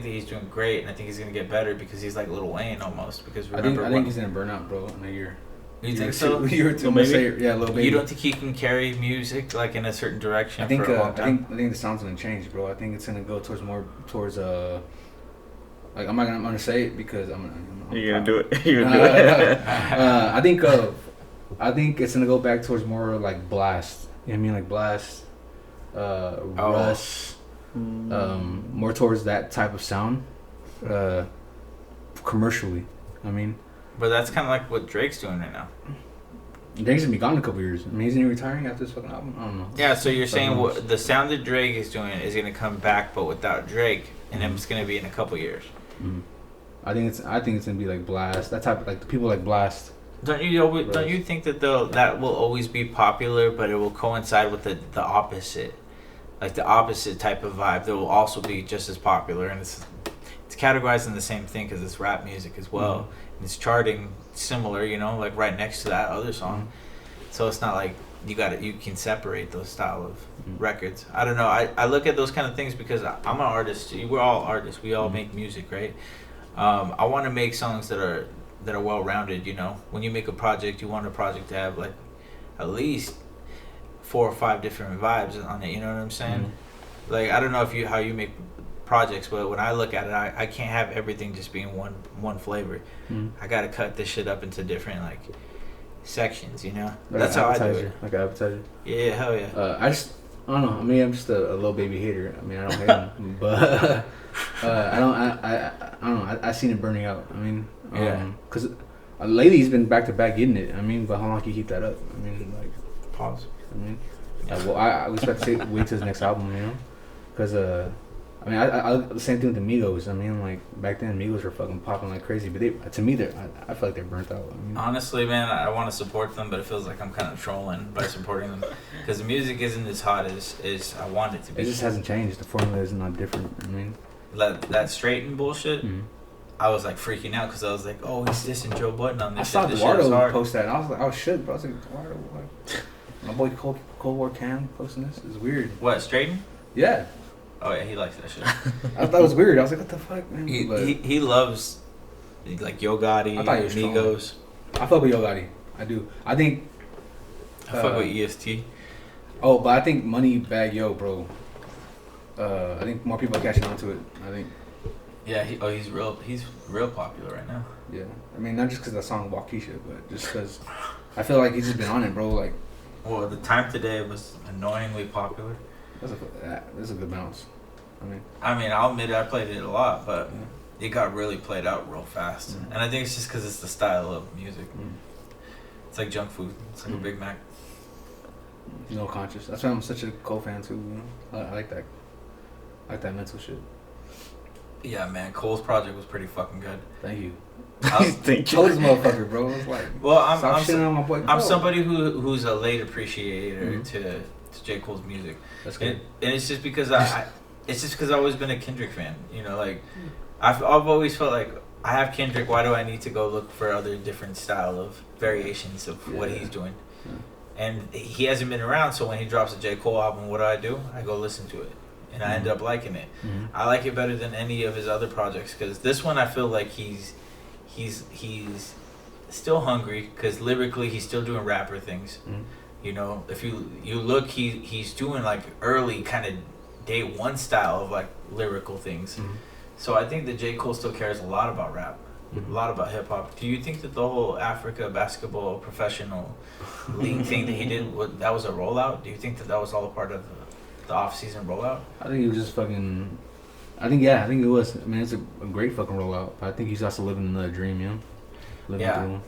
he's doing great, and I think he's gonna get better because he's like Lil Wayne almost. Because I think he's gonna burn out, bro, in a year. You think so? Lil Baby. Yeah, Lil Baby. You don't think he can carry music like in a certain direction for a long time? I think the sound's gonna change, bro. I think it's gonna go towards like I'm not gonna say it because you're gonna do it. You're gonna do it. I think it's gonna go back towards more like Blast. You know what I mean, like Blast, Russ, more towards that type of sound, commercially. I mean, but that's kind of like what Drake's doing right now. Drake's gonna be gone in a couple years. I mean, isn't he retiring after this fucking album? I don't know. Yeah, so you're saying what the sound that Drake is doing is gonna come back, but without Drake, and it's gonna be in a couple years. I think it's gonna be like Blast, that type of, like the people like Blast. Don't you think that that will always be popular, but it will coincide with the opposite, like the opposite type of vibe that will also be just as popular, and it's categorized in the same thing because it's rap music as well, and it's charting similar, you know, like right next to that other song. So it's not like you can separate those style of records. I don't know. I look at those kind of things because I'm an artist. We're all artists. We all make music, right? I want to make songs that are well-rounded, you know. When you make a project, you want a project to have like at least 4 or 5 different vibes on it, you know what I'm saying? Like I don't know how you make projects, but when I look at it, I can't have everything just being one flavor. I gotta cut this shit up into different, like, sections, you know. Like That's how I do it. Like an appetizer. Yeah, hell yeah. I don't know. I mean, I'm just a little baby hater. I mean, I don't hate him, but I don't know. I seen it burning out. I mean, because lately he's been back to back getting it. I mean, but how long can you keep that up? I mean, like pause. I mean, well, I was about to say wait till his next album, you know, because I mean, I the same thing with the Migos. I mean, like back then, Migos were fucking popping like crazy, but to me, I feel like they're burnt out. I mean, honestly, man, I want to support them, but it feels like I'm kind of trolling by supporting them because the music isn't as hot as I want it to be. It just hasn't changed. The formula is not different. I mean, that straighten bullshit. Mm-hmm. I was like freaking out because I was like, oh, he's dissing Joe Budden on this. I saw Eduardo post that, and I was like, oh shit, bro. I was like, Eduardo, like, my boy Cold War Cam posting this is weird. What, Straighten? Yeah. Oh yeah, he likes that shit. I thought it was weird. I was like, what the fuck, man? He loves like Yo Gotti, Migos. I fuck with Yo Gotti. I do. I think. I fuck with EST. Oh, but I think Moneybagg Yo, bro. I think more people are catching on to it. I think. Yeah. He's real popular right now. Yeah. I mean, not just because of the song Waukesha, but just because I feel like he's just been on it, bro. Like. Well, the time today was annoyingly popular. That's a good bounce. I mean, I'll admit I played it a lot, but it got really played out real fast. Mm-hmm. And I think it's just because it's the style of music. Mm-hmm. It's like junk food. It's like a Big Mac. No conscious. That's why I'm such a Cole fan too. You know, I like that. I like that mental shit. Yeah, man. Cole's project was pretty fucking good. Thank you. Thank you. Told this motherfucker, bro. It's like, well, I'm somebody who's a late appreciator to J. Cole's music. That's good. And it's just because I've always been a Kendrick fan. You know, like I've always felt like I have Kendrick. Why do I need to go look for other different style of variations of what he's doing? Yeah. And he hasn't been around, so when he drops a J. Cole album, what do? I go listen to it, and I end up liking it. Mm-hmm. I like it better than any of his other projects because this one I feel like he's still hungry because lyrically he's still doing rapper things. Mm-hmm. You know, if you look, he's doing like early kind of day one style of like lyrical things. Mm-hmm. So I think that J. Cole still cares a lot about rap, a lot about hip hop. Do you think that the whole Africa basketball professional league thing that he did, that was a rollout? Do you think that was all a part of the off-season rollout? I think he was just fucking. I think it was. I mean, it's a great fucking rollout. But I think he's also living another dream, you know. Yeah.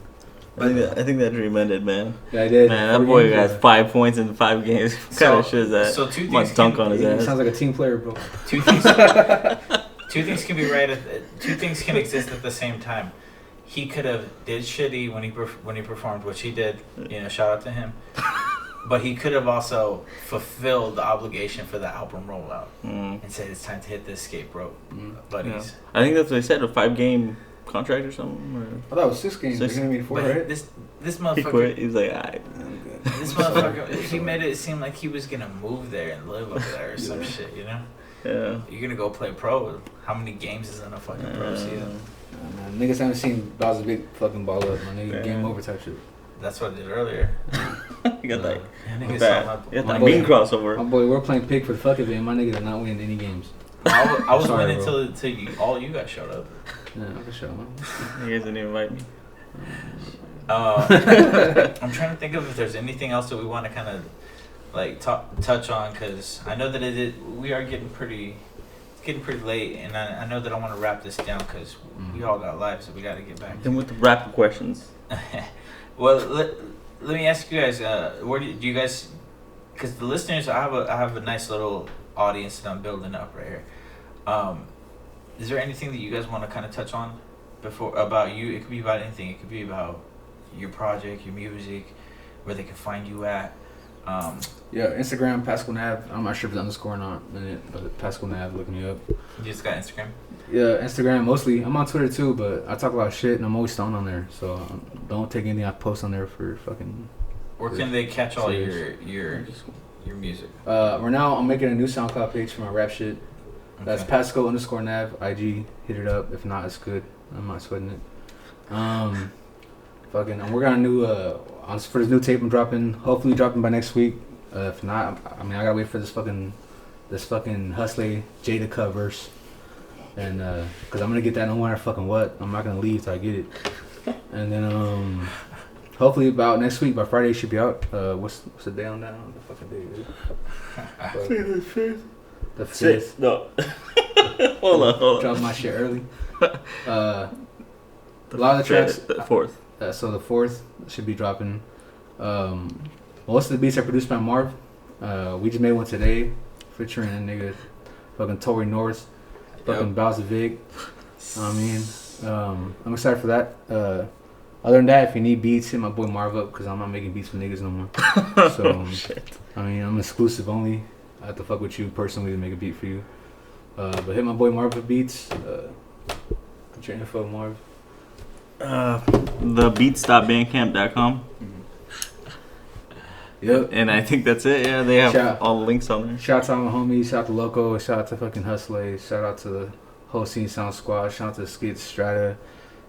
I think that dream ended, man. Yeah, I did. Man, that boy got 5 points in 5 games. What kind of shit is that? So two things dunk on his ass. Sounds like a team player, bro. Two things can be right. Two things can exist at the same time. He could have did shitty when he performed, which he did. You know, shout out to him. But he could have also fulfilled the obligation for the album rollout and said it's time to hit this escape rope, buddies. Yeah. I think that's what they said, a 5-game contract or something. I thought it was 6 games. They're gonna be 4, right? This motherfucker. He quit. He was like, alright. This motherfucker. He made it seem like he was gonna move there and live over there or some shit. You know. Yeah. You're gonna go play pro. How many games is in a fucking pro season? Man, niggas haven't seen Bowser's big fucking ball up. My nigga, game over type shit. That's what I did earlier. You got like that mean crossover. My boy, we're playing pig for the fuck of it, and my nigga did not win any games. I was winning until all you guys showed up. Yeah, for sure, man. You guys didn't invite me. I'm trying to think of if there's anything else that we want to kind of like touch on, because I know that we are getting pretty late, and I know that I want to wrap this down because we all got lives that we got to get back to. Then with the rapid questions. Well, let me ask you guys, where do you guys, because the listeners, I have a nice little audience that I'm building up right here. Is there anything that you guys want to kind of touch on about you? It could be about anything. It could be about your project, your music, where they can find you at. Yeah, Instagram, Pasco Nav. I'm not sure if it's underscore or not in it, but Pasco Nav, look me up. You just got Instagram? Yeah, Instagram mostly. I'm on Twitter too, but I talk a lot of shit and I'm always stoned on there. So don't take anything I post on there for fucking. Where can they catch all your music? Right now I'm making a new SoundCloud page for my rap shit. That's Pasco _ Nav IG. Hit it up. If not, it's good. I'm not sweating it. I'm working on a new for this new tape I'm dropping. Hopefully dropping by next week. If not, I mean I gotta wait for this fucking Hustley Jada covers. And because I'm gonna get that no matter fucking what. I'm not gonna leave till I get it. And then hopefully about next week, by Friday, it should be out. What's the day on that? The fucking day, dude. The 5th. The 5th. No. Hold on. Drop my shit early. A lot of the tracks. The 4th. So the 4th should be dropping. Most of the beats are produced by Marv. We just made one today, featuring a nigga, fucking Tory North, fucking Bowser Vig. I mean, I'm excited for that. Other than that, if you need beats, hit my boy Marv up, because I'm not making beats for niggas no more. So, I mean, I'm exclusive only. I have to fuck with you personally to make a beat for you. But hit my boy Marv with beats. What's your info, Marv? Thebeats.bandcamp.com. Yep. And I think that's it. Yeah, they have all the links on there. Shout out to all my homies. Shout out to Loco. Shout out to fucking Hustley. Shout out to the whole Scene Sound Squad. Shout out to Skid Strata.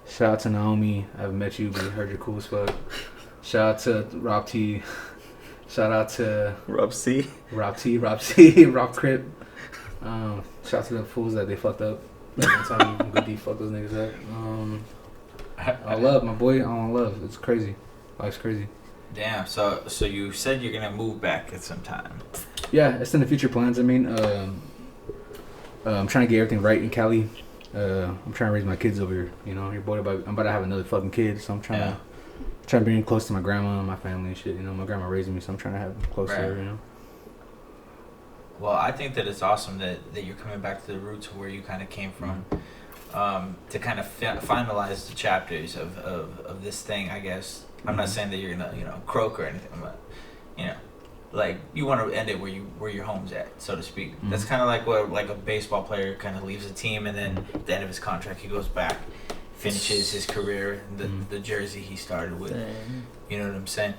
Shout out to Naomi. I haven't met you, but I heard you're cool as fuck. Shout out to Rob T. Shout out to Rob C. Rob Crip. Shout out to the fools that they fucked up. One time Good D fucked those niggas up. I love my boy. I don't love. It's crazy. Life's crazy. Damn. So you said you're gonna move back at some time. Yeah, it's in the future plans. I mean, I'm trying to get everything right in Cali. I'm trying to raise my kids over here. You know, I'm about to have another fucking kid, so I'm trying to bring him close to my grandma and my family and shit. You know, my grandma raised me, so I'm trying to have him close to her. You know. Well, I think that it's awesome that you're coming back to the roots of where you kind of came from, to kind of finalize the chapters of this thing. I guess I'm not saying that you're gonna croak or anything, but like you want to end it where your home's at, so to speak. That's kind of like what a baseball player kind of leaves a team, and then at the end of his contract he goes back, finishes his career in the jersey he started with. You know what I'm saying?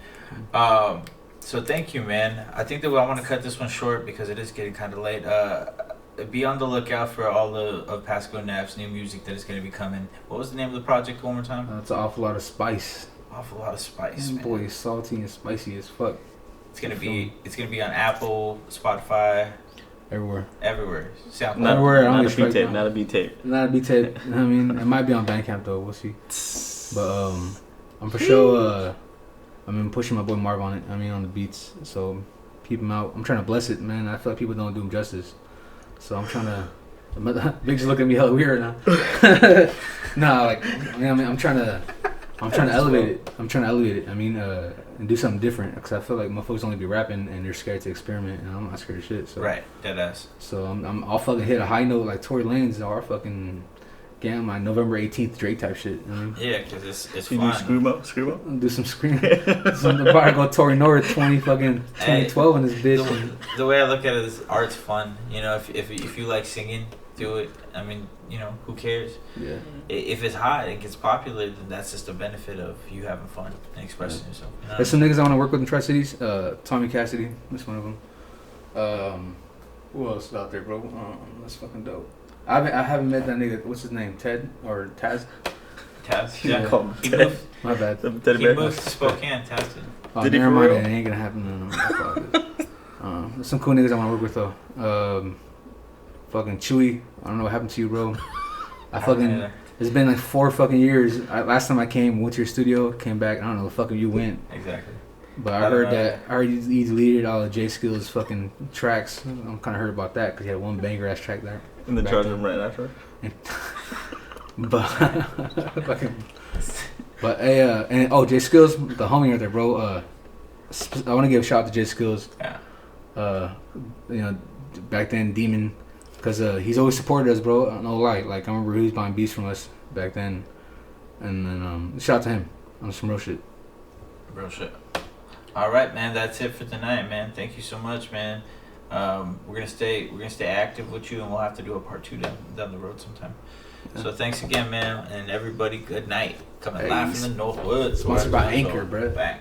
So thank you, man. I think that I want to cut this one short because it is getting kind of late. Be on the lookout for all of Pasco Nav's new music that is going to be coming. What was the name of the project one more time? It's an awful lot of spice. Awful lot of spice, man. Boy, it's salty and spicy as fuck. It's gonna be on Apple, Spotify, everywhere. SoundCloud. Not a beat tape. I mean, it might be on Bandcamp though. We'll see. But I'm for sure. I've been pushing my boy Marv on it. I mean, on the beats. So keep him out. I'm trying to bless it, man. I feel like people don't do him justice. So I'm trying to. Big's looking at me hella weird now. Nah, like I'm trying to elevate it. I mean, and do something different, because I feel like motherfuckers only be rapping and they're scared to experiment, and I'm not scared of shit. So right, deadass. So I'll fucking hit a high note like Tory Lanez or fucking get my November 18th Drake type shit. You know? Yeah, because it's you fun. Do scream up. Do some scream. Probably go Tory North 2012 in this bitch. The way I look at it is art's fun. You know, if you like singing, do it. I mean, who cares? Yeah. If it's hot and gets popular, then that's just a benefit of you having fun and expressing yourself. There's some niggas I want to work with in Tri-Cities. Tommy Cassidy, that's one of them. Who else is out there, bro? That's fucking dope. I haven't met that nigga. What's his name? Ted or Taz? Taz? Yeah. Call him Ted. My bad. He moved to Spokane, Taz did. Oh, never mind. It ain't gonna happen. No. There's some cool niggas I want to work with though. Fucking Chewy. I don't know what happened to you, bro. It's been like 4 fucking years. Last time I went to your studio, came back. I don't know the fuck you went. Exactly. But I heard you deleted all of J Skill's fucking tracks. I'm kind of hurt about that because he had one banger ass track there. And then charged him right after. But J Skills, the homie right there, bro. I want to give a shout out to J Skills. Yeah. Back then, Demon. Because he's always supported us, bro. No lie. Like, I remember he was buying beats from us back then. And then, shout out to him on some real shit. Real shit. All right, man. That's it for tonight, man. Thank you so much, man. We're gonna stay active with you, and we'll have to do a part 2 down the road sometime. Yeah. So thanks again, man. And everybody, good night. Coming live from the Northwoods. Sponsored by Anchor, bro. Bang.